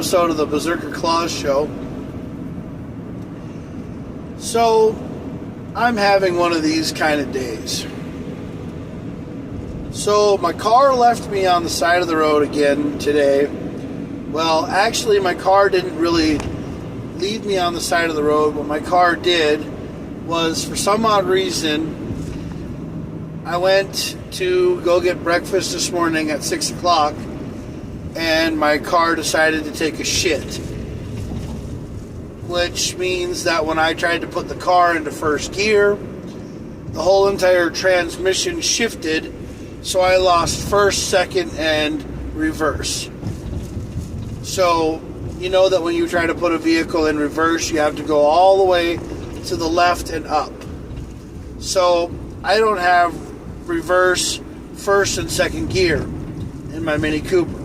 episode of the KamoKlauZ show. So, I'm having one of these kind of days. So, my car left me on the side of the road again today. Well, actually, my car didn't really leave me on the side of the road. What my car did was, for some odd reason, I went to go get breakfast this morning at 6 o'clock, and my car decided to take a shit. Which means that when I tried to put the car into first gear, the whole entire transmission shifted, so I lost first, second, and reverse. So, you know that when you try to put a vehicle in reverse, you have to go all the way to the left and up. So, I don't have reverse, first, and second gear in my Mini Cooper.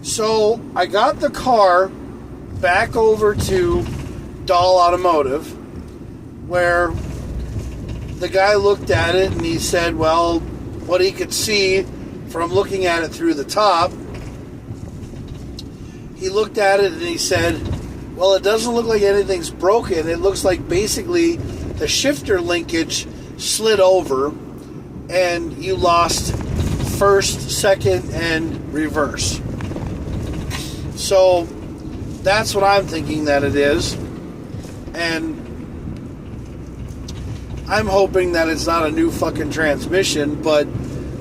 So, I got the car back over to Dahl Automotive, where the guy looked at it and he said, well, what he could see from looking at it through the top, he looked at it and he said, well, it doesn't look like anything's broken. It looks like basically the shifter linkage slid over and you lost first, second, and reverse. So that's what I'm thinking that it is. And I'm hoping that it's not a new fucking transmission, but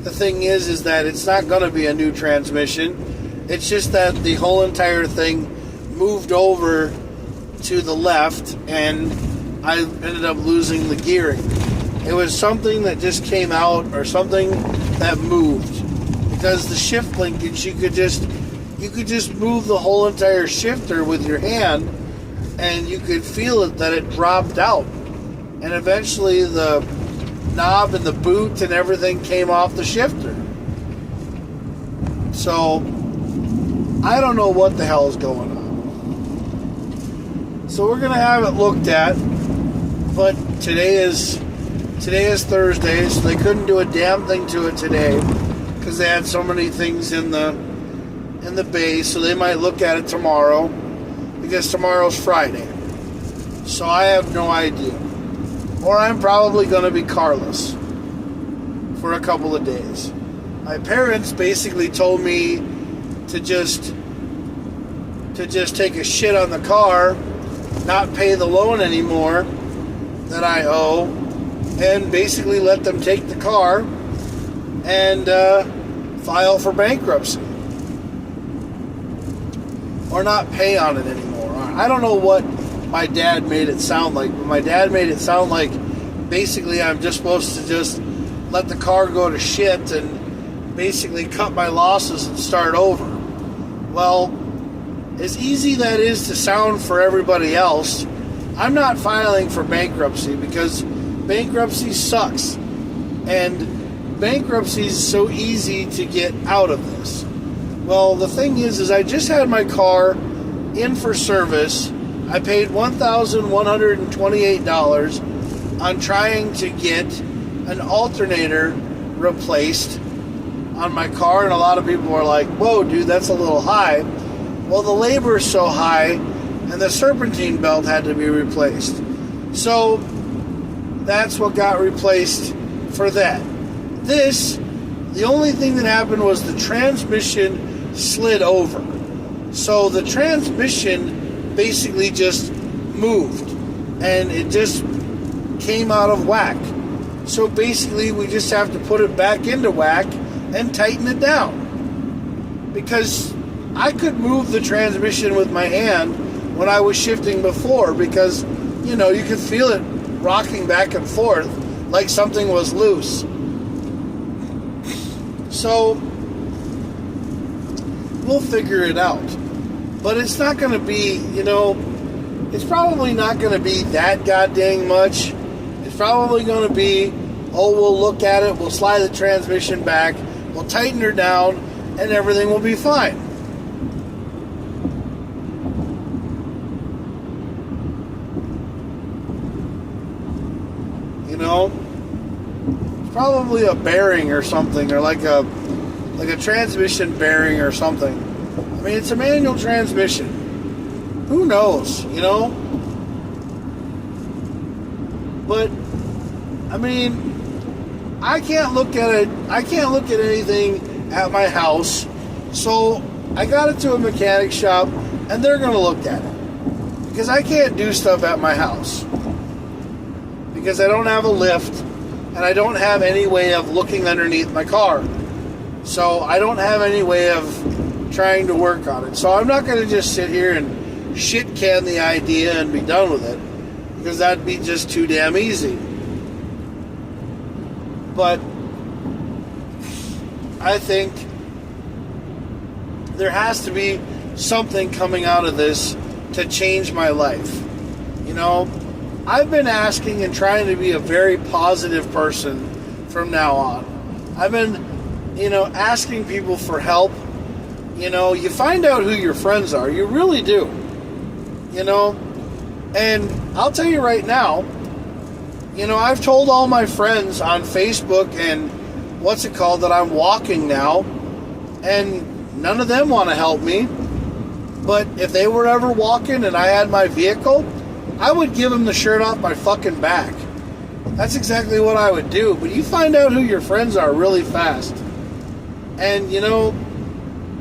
the thing is that it's not going to be a new transmission. It's just that the whole entire thing moved over to the left and I ended up losing the gearing. It was something that just came out, or something that moved. Because the shift linkage, you could just move the whole entire shifter with your hand and you could feel it that it dropped out. And eventually the knob and the boot and everything came off the shifter. So, I don't know what the hell is going on. So we're going to have it looked at. But today is Thursday, so they couldn't do a damn thing to it today. Because they had so many things in the bay, so they might look at it tomorrow, because tomorrow's Friday. So I have no idea. Or I'm probably going to be carless for a couple of days. My parents basically told me to just take a shit on the car, not pay the loan anymore that I owe, and basically let them take the car and file for bankruptcy. Or not pay on it anymore. I don't know what my dad made it sound like, but my dad made it sound like basically I'm just supposed to just let the car go to shit and basically cut my losses and start over. Well, as easy that is to sound for everybody else, I'm not filing for bankruptcy because bankruptcy sucks. And bankruptcy is so easy to get out of this. Well, the thing is I just had my car in for service. I paid $1,128 on trying to get an alternator replaced on my car, and a lot of people were like, whoa, dude, that's a little high. Well, the labor is so high, and the serpentine belt had to be replaced. So, that's what got replaced for that. The only thing that happened was the transmission slid over. So the transmission basically just moved and it just came out of whack. So basically we just have to put it back into whack and tighten it down. Because I could move the transmission with my hand when I was shifting before, because you could feel it rocking back and forth like something was loose. So we'll figure it out. But it's not going to be, it's probably not going to be that goddamn much. It's probably going to be, we'll look at it, we'll slide the transmission back, we'll tighten her down, and everything will be fine. It's probably a bearing or something, or like a transmission bearing or something. I mean, it's a manual transmission. Who knows, you know? But, I mean, I can't look at it. I can't look at anything at my house. So I got it to a mechanic shop, and they're going to look at it. Because I can't do stuff at my house. Because I don't have a lift, and I don't have any way of looking underneath my car. So I don't have any way of trying to work on it. So I'm not going to just sit here and shit can the idea and be done with it. Because that'd be just too damn easy. But I think there has to be something coming out of this to change my life. You know, I've been asking and trying to be a very positive person from now on. I've been, asking people for help. You find out who your friends are. You really do. And I'll tell you right now, I've told all my friends on Facebook and that I'm walking now, and none of them want to help me. But if they were ever walking and I had my vehicle, I would give them the shirt off my fucking back. That's exactly what I would do. But you find out who your friends are really fast. And,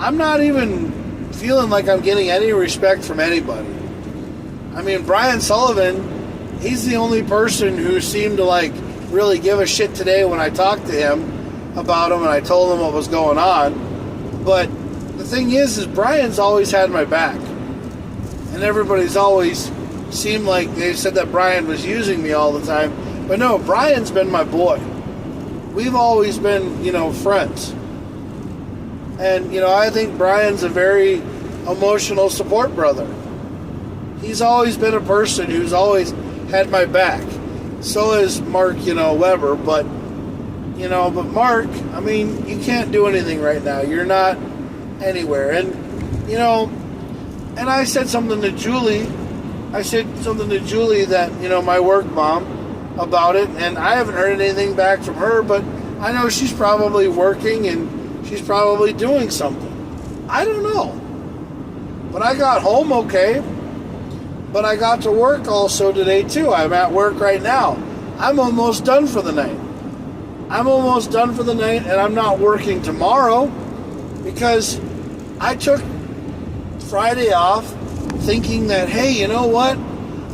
I'm not even feeling like I'm getting any respect from anybody. I mean, Brian Sullivan, he's the only person who seemed to, really give a shit today when I talked to him about him and I told him what was going on. But the thing is Brian's always had my back. And everybody's always seemed like they said that Brian was using me all the time. But no, Brian's been my boy. We've always been, friends. And, I think Brian's a very emotional support brother. He's always been a person who's always had my back. So is Mark, Weber. But Mark, I mean, you can't do anything right now. You're not anywhere. And, and I said something to Julie. That, my work mom, about it. And I haven't heard anything back from her, but I know she's probably working and she's probably doing something. I don't know. But I got home okay. But I got to work also today too. I'm at work right now. I'm almost done for the night. And I'm not working tomorrow because I took Friday off thinking that, hey, you know what?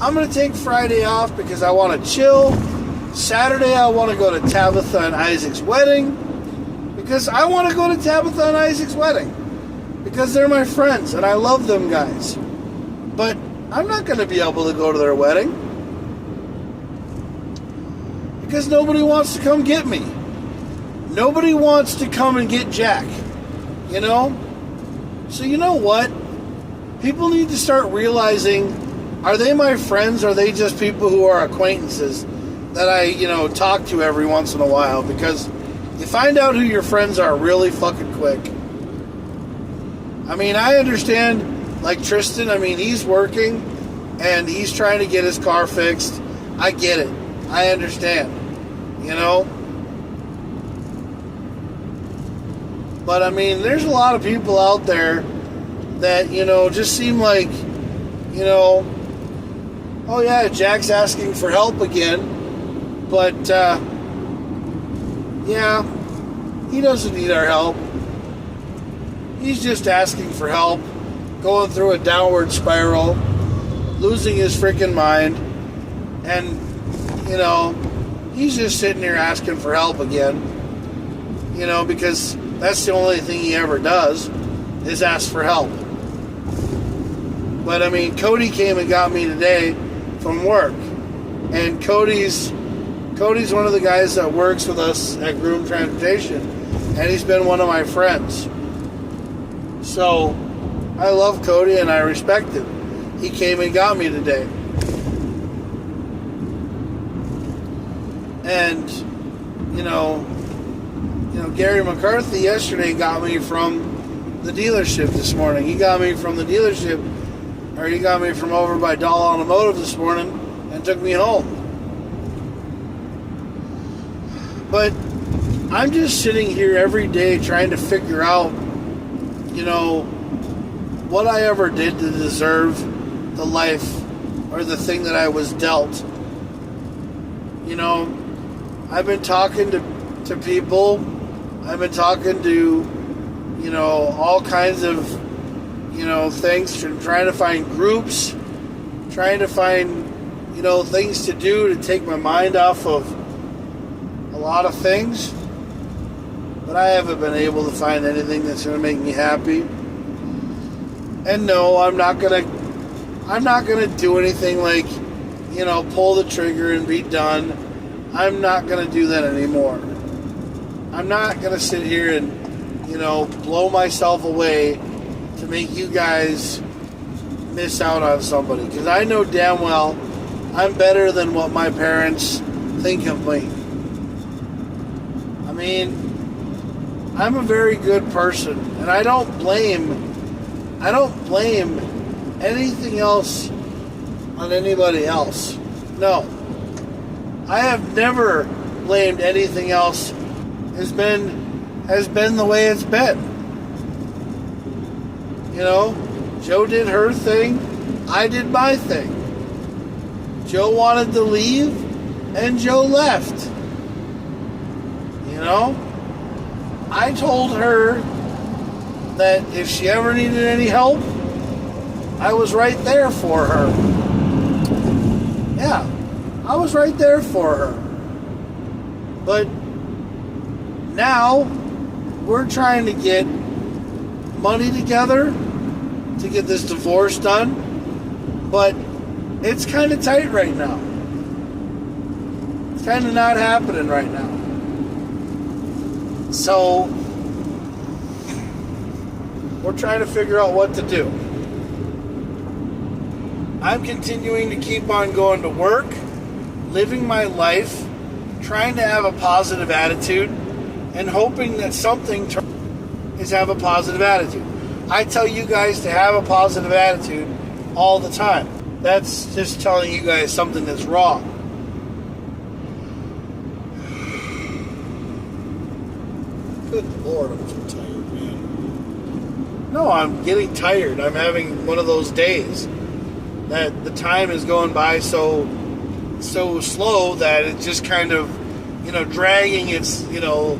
I'm going to take Friday off because I want to chill. Saturday I want to go to Tabitha and Isaac's wedding because I want to go to Tabitha and Isaac's wedding because they're my friends and I love them guys. But I'm not going to be able to go to their wedding because nobody wants to come get me. Nobody wants to come and get Jack, So you know what? People need to start realizing, are they my friends or are they just people who are acquaintances that I, talk to every once in a while? Because you find out who your friends are really fucking quick. I mean, I understand. Like Tristan, I mean, he's working and he's trying to get his car fixed. I get it. I understand. But I mean, there's a lot of people out there that, just seem like, oh yeah, Jack's asking for help again. But, yeah, he doesn't need our help. He's just asking for help. Going through a downward spiral, losing his freaking mind, and, he's just sitting here asking for help again, because that's the only thing he ever does, is ask for help. But, I mean, Cody came and got me today from work, and Cody's one of the guys that works with us at Groom Transportation, and he's been one of my friends. So I love Cody and I respect him. He came and got me today. And, Gary McCarthy yesterday got me from the dealership this morning. He got me from the dealership, or he got me from over by Dahl Automotive this morning and took me home. But I'm just sitting here every day trying to figure out, what I ever did to deserve the life or the thing that I was dealt. You know, I've been talking to people. I've been talking to, you know, all kinds of, you know, things, trying to find groups, trying to find, you know, things to do to take my mind off of a lot of things. But I haven't been able to find anything that's going to make me happy. And no, I'm not going to do anything like, you know, pull the trigger and be done. I'm not going to do that anymore. I'm not going to sit here and, you know, blow myself away to make you guys miss out on somebody. Because I know damn well I'm better than what my parents think of me. I mean, I'm a very good person, and I don't blame anything else on anybody else. No. I have never blamed anything else. Has been the way it's been. You know, Joe did her thing, I did my thing. Joe wanted to leave, and Joe left. You know? I told her that if she ever needed any help, I was right there for her. Yeah, I was right there for her. But now we're trying to get money together to get this divorce done, but it's kind of tight right now. It's kind of not happening right now. So we're trying to figure out what to do. I'm continuing to keep on going to work, living my life, trying to have a positive attitude, and hoping that something is have a positive attitude. I tell you guys to have a positive attitude all the time. That's just telling you guys something that's wrong. Good Lord, I'm so tired, man. No, I'm getting tired. I'm having one of those days that the time is going by so slow that it's just kind of, you know, dragging its, you know,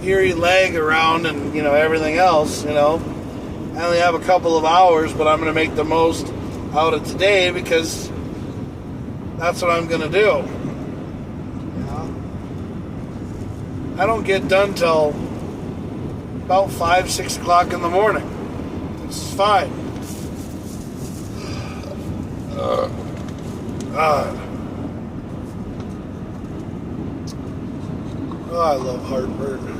eerie leg around and, you know, everything else, you know. I only have a couple of hours, but I'm going to make the most out of today because that's what I'm going to do. Yeah. I don't get done till about 5, 6 o'clock in the morning. It's fine. Oh, I love heartburn.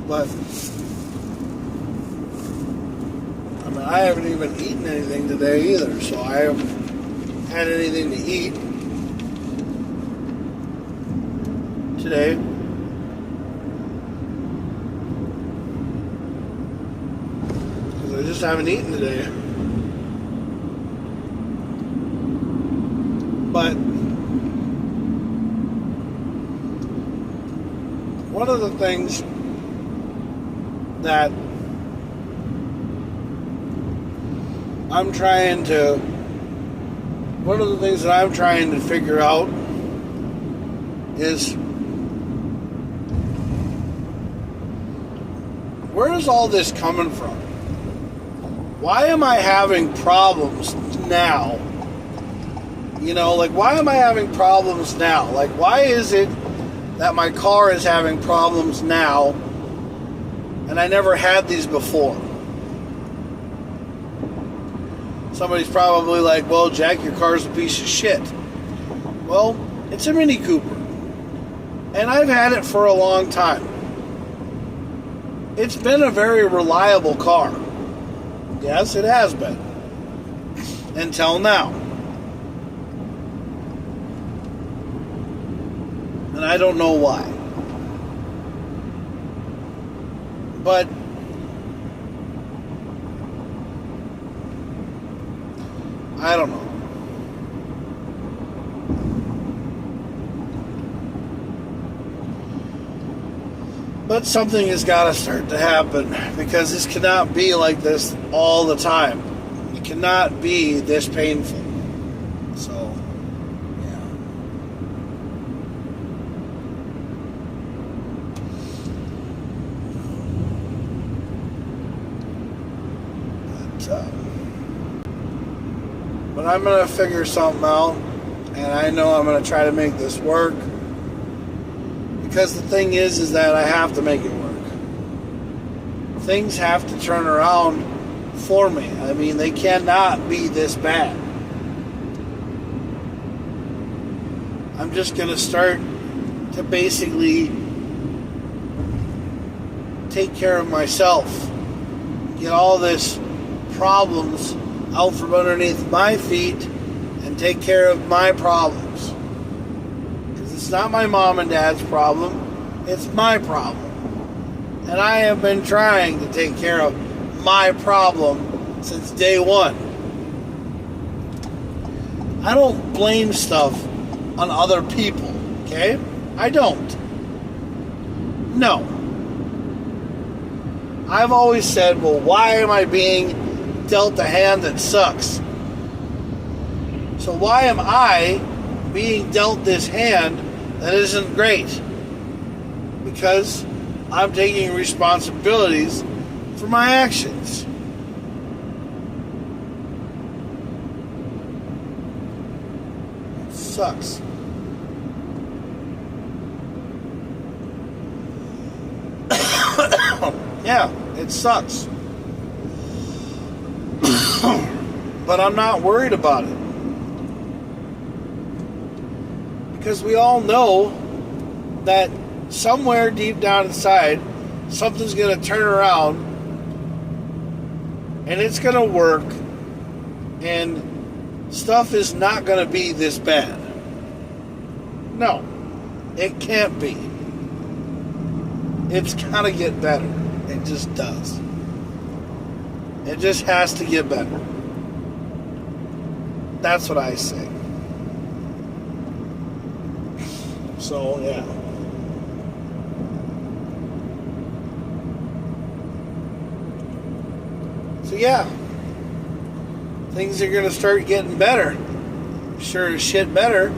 But I mean, I haven't even eaten anything today either, so I haven't had anything to eat today. Because I just haven't eaten today. But one of the things that I'm trying to figure out is, where is all this coming from? Why am I having problems now? You know, like, why am I having problems now? Like, why is it that my car is having problems now and I never had these before? Somebody's probably like, well, Jack, your car's a piece of shit. Well, it's a Mini Cooper. And I've had it for a long time. It's been a very reliable car. Yes, it has been. Until now. And I don't know why. But I don't know. But something has got to start to happen, because this cannot be like this all the time. It cannot be this painful. So, yeah. But I'm going to figure something out, and I know I'm going to try to make this work. Because the thing is that I have to make it work. Things have to turn around for me. I mean, they cannot be this bad. I'm just going to start to basically take care of myself. Get all this problems out from underneath my feet and take care of my problems. It's not my mom and dad's problem, it's my problem. And I have been trying to take care of my problem since day one. I don't blame stuff on other people, okay? I don't. No. I've always said, well, why am I being dealt a hand that sucks? So why am I being dealt this hand that isn't great? Because I'm taking responsibilities for my actions. It sucks. Yeah, it sucks. But I'm not worried about it. Because we all know that somewhere deep down inside, something's going to turn around and it's going to work, and stuff is not going to be this bad. No, it can't be. It's got to get better. It just does. It just has to get better. That's what I say. So, yeah. So, yeah. Things are going to start getting better. Sure as shit better.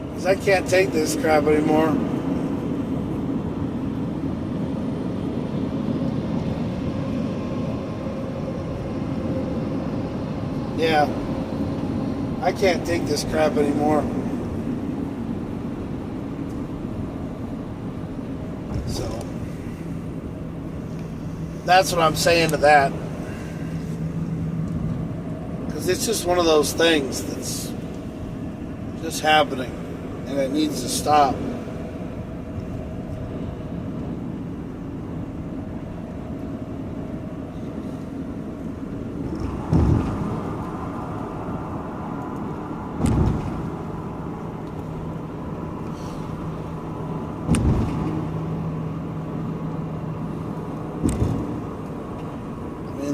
Because I can't take this crap anymore. Yeah. I can't take this crap anymore. So, that's what I'm saying to that. Because it's just one of those things that's just happening, and it needs to stop.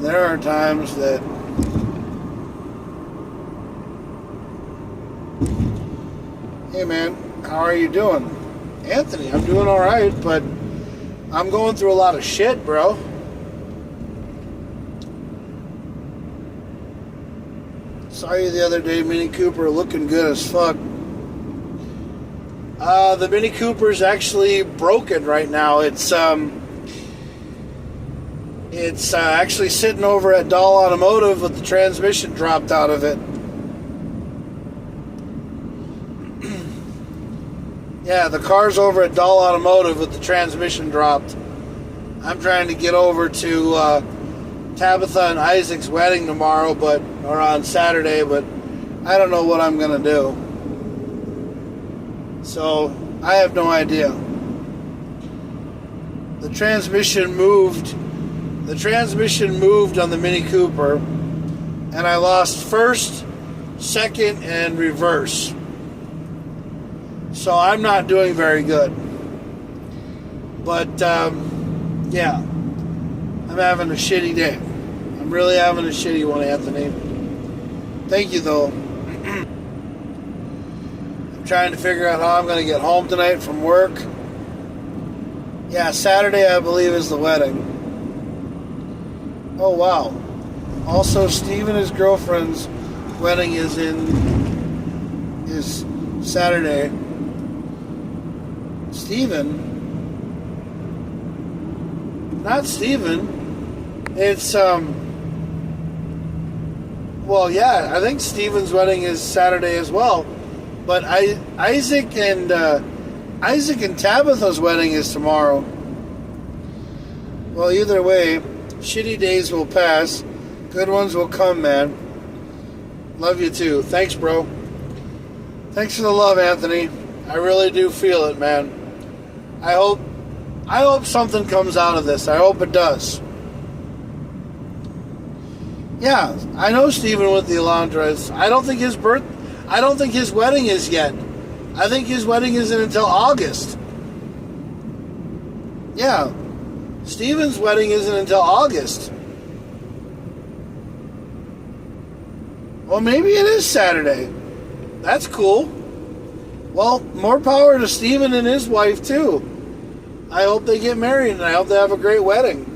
There are times that hey man, how are you doing? Anthony, I'm doing alright, but I'm going through a lot of shit, bro. Saw you the other day, Mini Cooper, looking good as fuck. The Mini Cooper's actually broken right now. It's actually sitting over at Dahl Automotive with the transmission dropped out of it. Yeah, the car's over at Dahl Automotive with the transmission dropped. I'm trying to get over to Tabitha and Isaac's wedding tomorrow, or on Saturday, but I don't know what I'm going to do. So, I have no idea. The transmission moved on the Mini Cooper, and I lost first, second, and reverse. So I'm not doing very good. But, yeah, I'm having a shitty day. I'm really having a shitty one, Anthony. Thank you, though. I'm trying to figure out how I'm going to get home tonight from work. Yeah, Saturday, I believe, is the wedding. Oh, wow. Also, Steve and his girlfriend's wedding is Saturday. Steven? Not Steven. It's, well, yeah, I think Steven's wedding is Saturday as well. But Isaac and Tabitha's wedding is tomorrow. Well, either way, shitty days will pass. Good ones will come, man. Love you too. Thanks, bro. Thanks for the love, Anthony. I really do feel it, man. I hope something comes out of this. I hope it does. Yeah, I know Steven with the Alondras. I don't think his wedding is yet. I think his wedding isn't until August. Yeah. Steven's wedding isn't until August. Well, maybe it is Saturday. That's cool. Well, more power to Steven and his wife, too. I hope they get married, and I hope they have a great wedding.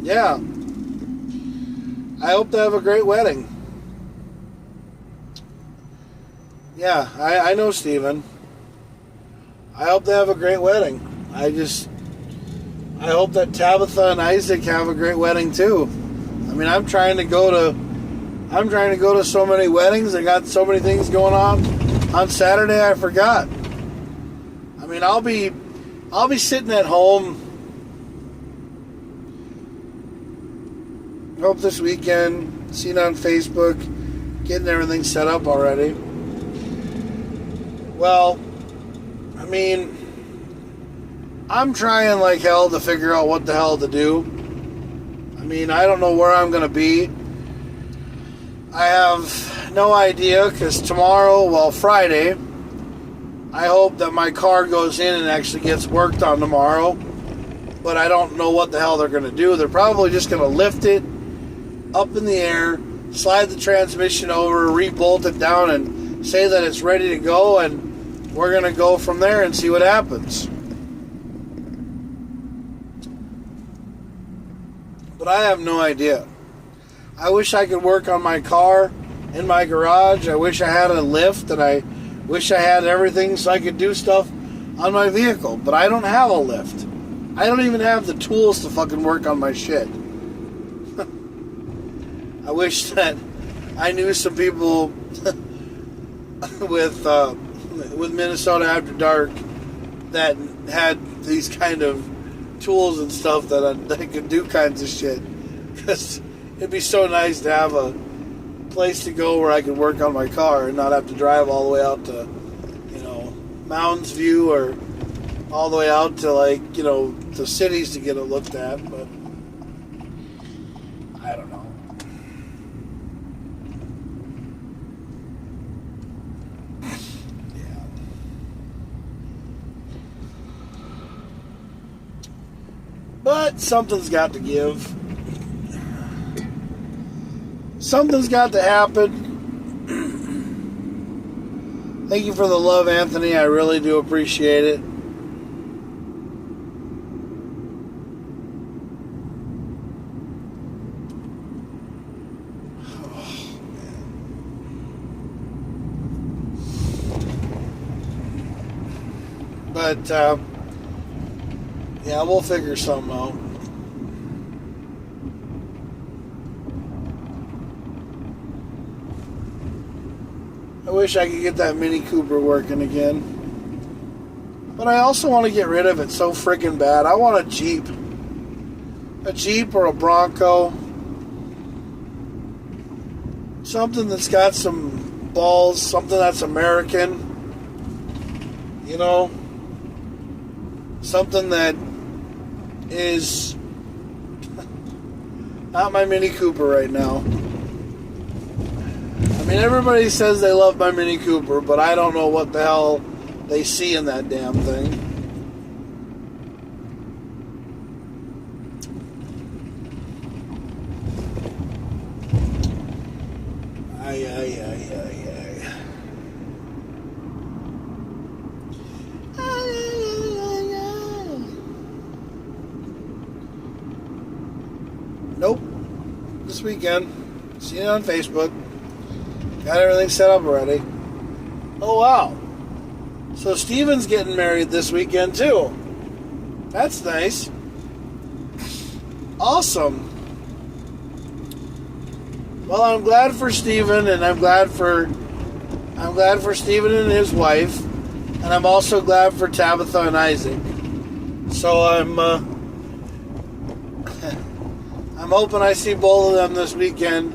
Yeah. I hope they have a great wedding. Yeah, I know Steven. I hope they have a great wedding. I hope that Tabitha and Isaac have a great wedding, too. I mean, I'm trying to go to so many weddings. I got so many things going on Saturday. I forgot. I mean, I'll be sitting at home. Hope this weekend, seeing on Facebook, getting everything set up already. Well, I mean, I'm trying like hell to figure out what the hell to do. I mean, I don't know where I'm going to be. I have no idea, because Friday, I hope that my car goes in and actually gets worked on tomorrow. But I don't know what the hell they're going to do. They're probably just going to lift it up in the air, slide the transmission over, re-bolt it down, and say that it's ready to go, and we're going to go from there and see what happens. But I have no idea. I wish I could work on my car in my garage. I wish I had a lift, and I wish I had everything so I could do stuff on my vehicle. But I don't have a lift. I don't even have the tools to fucking work on my shit. I wish that I knew some people with Minnesota After Dark that had these kind of tools and stuff that could do kinds of shit. Because it'd be so nice to have a place to go where I could work on my car and not have to drive all the way out to, Mounds View or all the way out to, the cities to get it looked at. But I don't know. But something's got to give. Something's got to happen. Thank you for the love, Anthony. I really do appreciate it. But, yeah, we'll figure something out. I wish I could get that Mini Cooper working again. But I also want to get rid of it so freaking bad. I want a Jeep. A Jeep or a Bronco. Something that's got some balls. Something that's American. Something that is not my Mini Cooper right now. I mean, everybody says they love my Mini Cooper, but I don't know what the hell they see in that damn thing. Nope. This weekend. Seen it on Facebook. Got everything set up already. Oh, wow. So Steven's getting married this weekend, too. That's nice. Awesome. Well, I'm glad for Steven, and I'm glad for Steven and his wife, and I'm also glad for Tabitha and Isaac. So I'm hoping I see both of them this weekend,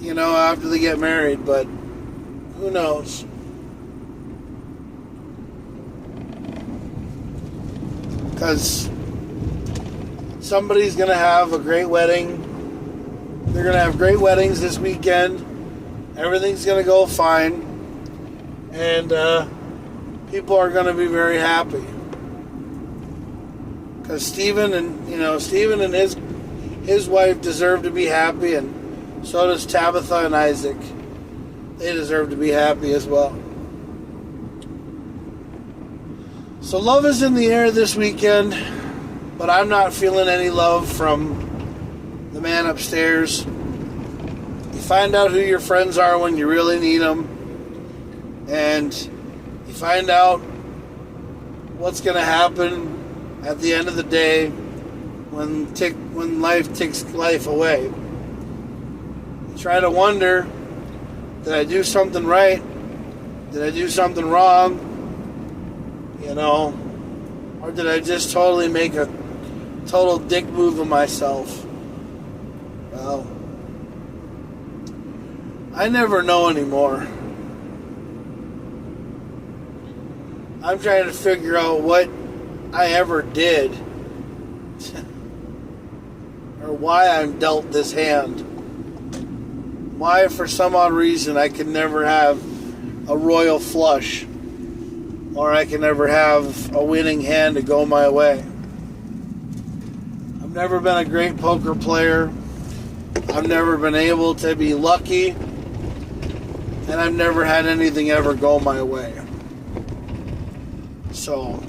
after they get married, but who knows? Because somebody's going to have a great wedding. They're going to have great weddings this weekend. Everything's going to go fine. And people are going to be very happy. Because Steven and his wife deserve to be happy, and so does Tabitha and Isaac. They deserve to be happy as well. So love is in the air this weekend, but I'm not feeling any love from the man upstairs. You find out who your friends are when you really need them, and you find out what's going to happen at the end of the day when life takes life away. You try to wonder, did I do something right? Did I do something wrong? Or did I just totally make a total dick move of myself? Well, I never know anymore. I'm trying to figure out what I ever did or why I'm dealt this hand. Why, for some odd reason, I could never have a royal flush, or I can never have a winning hand to go my way. I've never been a great poker player. I've never been able to be lucky. And I've never had anything ever go my way. So,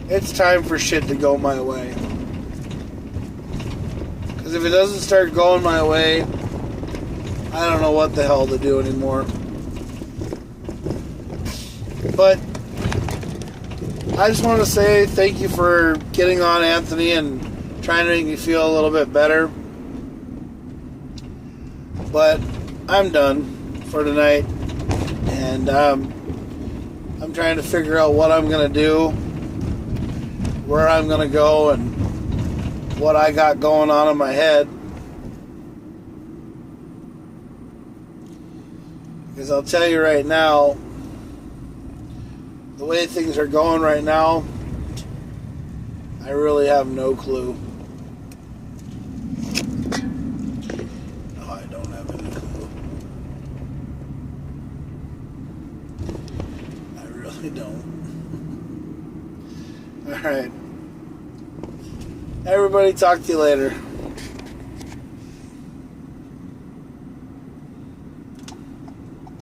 it's time for shit to go my way. Because if it doesn't start going my way, I don't know what the hell to do anymore. But I just want to say thank you for getting on, Anthony, and trying to make me feel a little bit better. But I'm done for tonight, and I'm trying to figure out what I'm going to do, where I'm going to go, and what I got going on in my head. Because I'll tell you right now, the way things are going right now, I really have no clue. No, I don't have any clue. I really don't. Alright. Everybody, talk to you later.